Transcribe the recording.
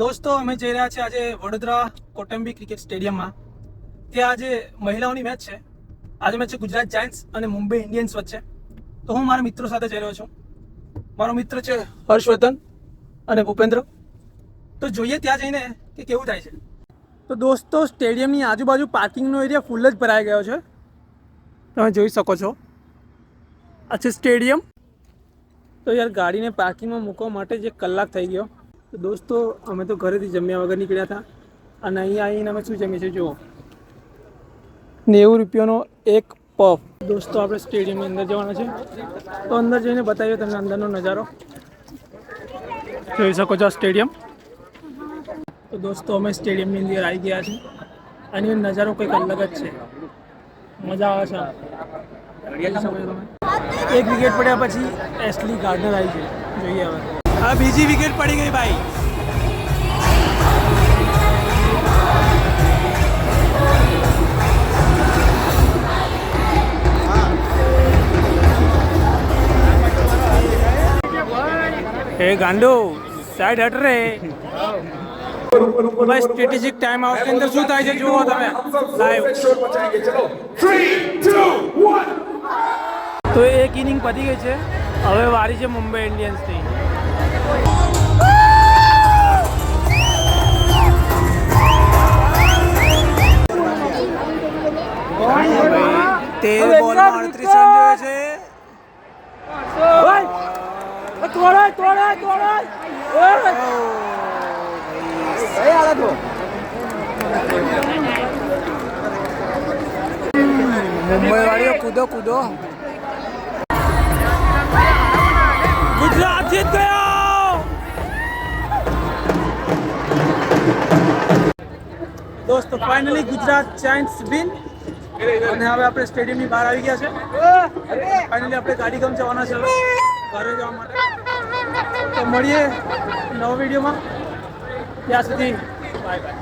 દોસ્તો અમે જઈ રહ્યા છીએ આજે વડોદરા કોટંબી ક્રિકેટ સ્ટેડિયમમાં. ત્યાં આજે મહિલાઓની મેચ છે. આજે મેચ છે ગુજરાત જાયન્ટ્સ અને મુંબઈ ઇન્ડિયન્સ વચ્ચે. તો હું મારા મિત્રો સાથે જઈ રહ્યો છું. મારો મિત્ર છે હર્ષવર્ધન અને ભૂપેન્દ્ર. તો જોઈએ ત્યાં જઈને કે કેવું થાય છે. તો દોસ્તો સ્ટેડિયમની આજુબાજુ પાર્કિંગનો એરિયા ફૂલ જ ભરાઈ ગયો છે. તમે જોઈ શકો છો આ છે સ્ટેડિયમ. તો યાર ગાડીને પાર્કિંગમાં મૂકવા માટે જ 1 કલાક થઈ ગયો. તો દોસ્તો અમે તો ઘરેથી જમ્યા વગર નીકળ્યા હતા અને અહીંયા આવીને અમે શું જમીએ છીએ જુઓ, 90 રૂપિયાનો એક પફ. દોસ્તો આપણે સ્ટેડિયમની અંદર જવાના છે. તો અંદર જઈને બતાવીએ તમને અંદરનો નજારો. જોઈ શકો છો સ્ટેડિયમ. તો દોસ્તો અમે સ્ટેડિયમની અંદર આવી ગયા છીએ. આની નજારો કંઈક અલગ જ છે, મજા આવે છે. એક વિકેટ પડ્યા પછી એશલી ગાર્ડનર આવી છે. જોઈએ હવે હા બીજી વિકેટ પડી ગઈ ભાઈ. એ ગાંડો સાઈડ હટ રે ભાઈ. સ્ટ્રેટેજિક ટાઈમ આઉટ ની અંદર શું થાય છે જુઓ તમે લાઈવ. તો એક ઇનિંગ પતી ગઈ છે. હવે વારી છે મુંબઈ ઇન્ડિયન્સની. તેર બોલમાં 38 રન જોઈએ છે. મુંબઈ વાળીઓ કૂદો કૂદો. ગુજરાત જીત ગયો. દોસ્તો ફાઇનલી ગુજરાત જાયન્ટ્સ વિન. અને હવે આપણે સ્ટેડિયમની બહાર આવી ગયા છે. ફાઇનલી આપણે ગાડીગામ જવાના છે ઘરે જવા માટે. તો મળીએ નવા વિડીયોમાં. ત્યાં સુધી બાય બાય.